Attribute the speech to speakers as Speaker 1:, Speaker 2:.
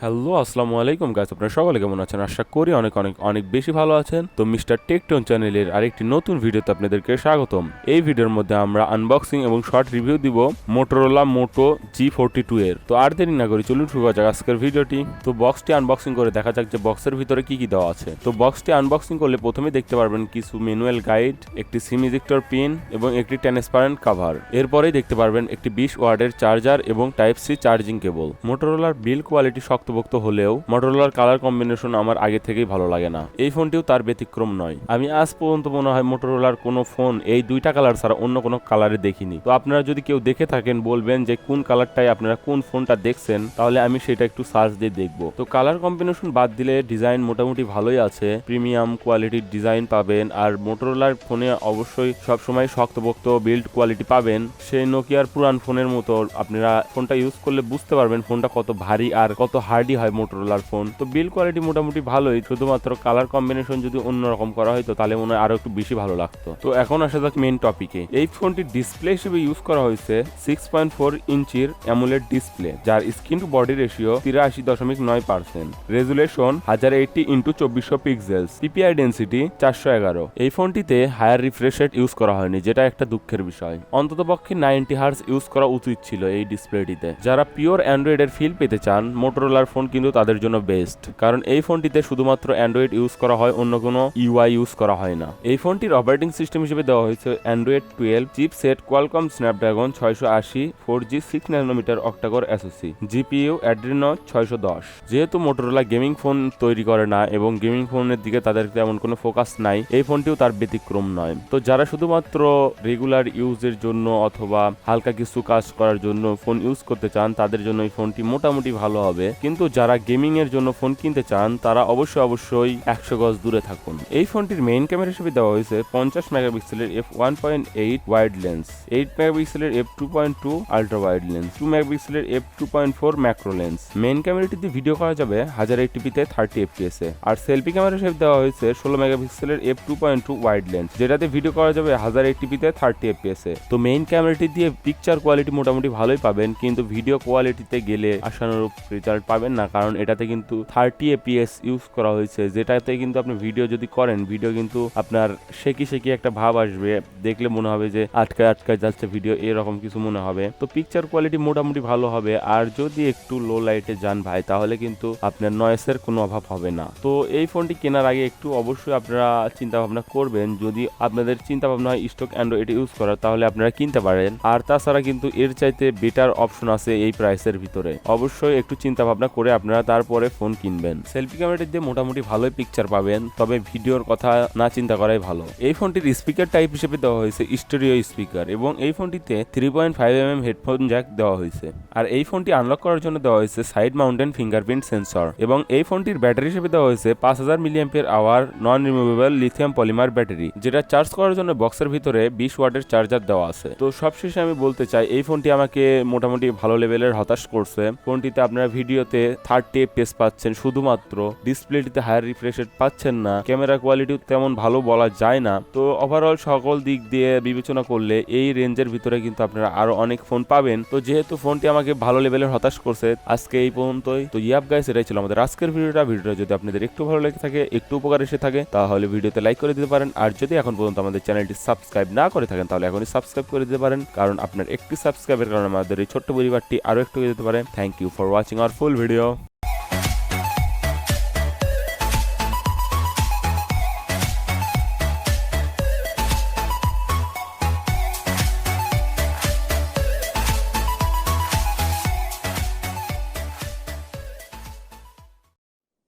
Speaker 1: Hello আসসালামু আলাইকুম guys, আপনারা সকলে কেমন আছেন? আশা করি অনেক অনেক অনেক বেশি ভালো আছেন। তো মিস্টার টেকটোন চ্যানেলের আরেকটি নতুন ভিডিওতে আপনাদেরকে স্বাগতম। এই ভিডিওর মধ্যে আমরা আনবক্সিং এবং শর্ট রিভিউ দিব মোটরোলা মোটো G42 এর। তো আর দেরি না করে চলুন শুরু করা যাক আজকের ভিডিওটি। তো বক্সটি আনবক্সিং করে দেখা যাক যে বক্সের ভিতরে কি কি দেওয়া আছে। তো বক্সটি আনবক্সিং করলে প্রথমে দেখতে পারবেন কিছু ম্যানুয়াল গাইড, একটি সিম ইজেক্টর পিন এবং একটি ট্রান্সপারেন্ট কভার। এরপরেই দেখতে পারবেন একটি 20 ওয়াটের চার্জার এবং টাইপ সি চার্জিং কেবল। মোটরোলার বিল্ড কোয়ালিটি শক্তপোক্ত হলেও মোটরোলার কালার কম্বিনেশন আমার আগে থেকেই ভালো লাগে না। এই ফোনটিও তার ব্যতিক্রম নয়। আমি আজ পর্যন্ত মনে হয় মোটরোলার কোনো ফোন এই দুইটা কালার ছাড়া অন্য কোনো কালারে দেখিনি। তো আপনারা যদি কেউ দেখে থাকেন বলবেন যে কোন কালারটাই আপনারা কোন ফোনটা দেখছেন, তাহলে আমি সেটা একটু সার্চ দিয়ে দেখবো। তো কালার কম্বিনেশন বাদ দিলে ডিজাইন মোটামুটি ভালোই আছে, প্রিমিয়াম কোয়ালিটির ডিজাইন পাবেন। আর মোটরোলার ফোনে অবশ্যই সবসময় শক্তপোক্ত বিল্ড কোয়ালিটি পাবেন। সেই নোকিয়ার পুরান ফোনের মতো আপনারা ফোনটা ইউজ করলে বুঝতে পারবেন ফোনটা কত ভারী আর কত হার্ডি হয় মোটরোলার ফোন। তো বিল্ড কোয়ালিটি মোটামুটি ভালোই, শুধুমাত্র কালার কম্বিনেশন যদি অন্যরকম করা হয়তো তাহলে মনে হয় আরো একটু বেশি ভালো লাগতো। তো এখন আসা যাক মেইন টপিকে। এই ফোনটির ডিসপ্লে হিসেবে ইউজ করা হয়েছে 6.4 ইঞ্চির অ্যামোলেড ডিসপ্লে, যার screen to body ratio 83.9%, resolution 1080x2400 pixels, PPI density 411। এই ফোনটিতে হায়ার রিফ্রেশ রেট ইউজ করা হয়নি, যেটা একটা দুঃখের বিষয়। অন্ততপক্ষে 90 হার্জ ইউজ করা উচিত ছিল এই ডিসপ্লেটিতে। যারা পিওর অ্যান্ড্রয়েডের ফিল পেতে চান মোটরোলার ফোন কিন্তু তাদের জন্য বেস্ট, কারণ এই ফোনটিতে শুধুমাত্র অ্যান্ড্রয়েড ইউজ করা হয়, অন্য কোনো ইউআই ইউজ করা হয় না। এই ফোনটির অপারেটিং সিস্টেম হিসেবে দেওয়া হয়েছে Android 12, chipset Qualcomm Snapdragon 680, 4G 6 nanometer octacore SoC, GPU Adreno 610। যেহেতু মোটরোলা গেমিং ফোন তৈরি করে না এবং গেমিং ফোনের দিকে তাদের তেমন কোনো ফোকাস নাই, এই ফোনটিও তার ব্যতিক্রম নয়। তো যারা শুধুমাত্র রেগুলার ইউজের জন্য অথবা হালকা কিছু কাজ করার জন্য ফোন ইউজ করতে চান তাদের জন্য এই ফোনটি মোটামুটি ভালো হবে। কিন্তু যারা গেমিং এর জন্য ফোন কিনতে চান তারা অবশ্যই 100 গজ দূরে থাকুন। এই ফোনটির মেইন ক্যামেরা হিসেবে দেওয়া হয়েছে 50 মেগাপিক্সেলের f1.8 ওয়াইড লেন্স, 8 মেগাপিক্সেলের f2.2 আল্ট্রা ওয়াইড লেন্স, 2 মেগাপিক্সেলের f2.4 ম্যাক্রো লেন্স। মেইন ক্যামেরাটিতে ভিডিও করা যাবে 1080p-তে 30 fps এ। আর সেলফি ক্যামেরা হিসেবে দেওয়া হয়েছে 16 মেগাপিক্সেলের f2.2 ওয়াইড লেন্স, যেটাতে ভিডিও করা যাবে 1080p-তে 30 fps এ। তো মেইন ক্যামেরাটি দিয়ে পিকচার কোয়ালিটি মোটামুটি ভালোই পাবেন, কিন্তু ভিডিও কোয়ালিটিতে গেলে আশানুরূপ রেজাল্ট পাবেন না, কারণ এটাতে কিন্তু 30 fps ইউজ করা হয়েছে, যেটাতে কিন্তু আপনি ভিডিও যদি করেন ভিডিও কিন্তু আপনার শেকি একটা ভাব আসবে, দেখলে মনে হবে যে আটকায় যাচ্ছে ভিডিও, এরকম কিছু মনে হবে। তো পিকচার কোয়ালিটি মোটামুটি ভালো হবে। আর যদি একটু লো লাইটে যান ভাই, তাহলে কিন্তু আপনার নয়েসের কোনো অভাব হবে না। তো এই ফোনটি কেনার আগে একটু অবশ্যই আপনারা চিন্তা ভাবনা করবেন, যদি আপনাদের চিন্তা ভাবনা হয় স্টক অ্যান্ড্রয়েড ইউজ করার তাহলে আপনারা কিনতে পারেন। আর তাছাড়া কিন্তু এর চাইতে বেটার অপশন আছে এই প্রাইসের ভিতরে। অবশ্যই একটু চিন্তা ভাবনা করে আপনারা তারপরে ফোন কিনবেন। সেলফি ক্যামেরাটি দিয়ে মোটামুটি ভালোই পিকচার পাবেন, তবে ভিডিওর কথা না চিন্তা করাই ভালো। এই ফোনটির স্পিকার টাইপ হিসেবে দেওয়া হয়েছে স্টেরিও স্পিকার, এবং এই ফোনটিতে 3.5mm হেডফোন জ্যাক দেওয়া হয়েছে। আর এই ফোনটি আনলক করার জন্য দেওয়া হয়েছে সাইড মাউন্টেন ফিঙ্গারপ্রিন্ট সেন্সর, এবং এই ফোনটির ব্যাটারি হিসেবে দেওয়া হয়েছে 5000 mAh non removable lithium polymer battery, যেটা চার্জ করার জন্য বক্সের ভিতরে 20 ওয়াটের চার্জার দেওয়া আছে। তো সবশেষে আমি বলতে চাই এই ফোনটি আমাকে মোটামুটি ভালো লেভেলের হতাশ করছে। ফোনটিতে আপনারা ভিডিওতে 30 fps পাচ্ছেন শুধুমাত্র, ডিসপ্লেটিতে হায়ার রিফ্রেশ রেট পাচ্ছেন না, ক্যামেরা কোয়ালিটি তেমন ভালো বলা যায় না। তো ওভারঅল সকল দিক দিয়ে বিবেচনা করলে এই রেঞ্জের ভিতরে কিন্তু আপনারা আরো অনেক ফোন পাবেন। তো যেহেতু ফোনটি আমাকে ভালো লেভেলের হতাশ করছে, আজকে এই পর্যন্তই। তো গাইস, এটাই ছিল আমাদের আজকের ভিডিওটা যদি আপনাদের একটু ভালো লেগে থাকে, একটু উপকার এসে থাকে, তাহলে ভিডিওতে লাইক করে দিতে পারেন। আর যদি এখন পর্যন্ত আমাদের চ্যানেলটি সাবস্ক্রাইব না করে থাকেন তাহলে এখনই সাবস্ক্রাইব করে দিতে পারেন, কারণ আপনার একটি সাবস্ক্রাইবের কারণে আমাদের এই ছোট্ট পরিবারটি আরো একটু যেতে পারে। Thank you for watching our full video.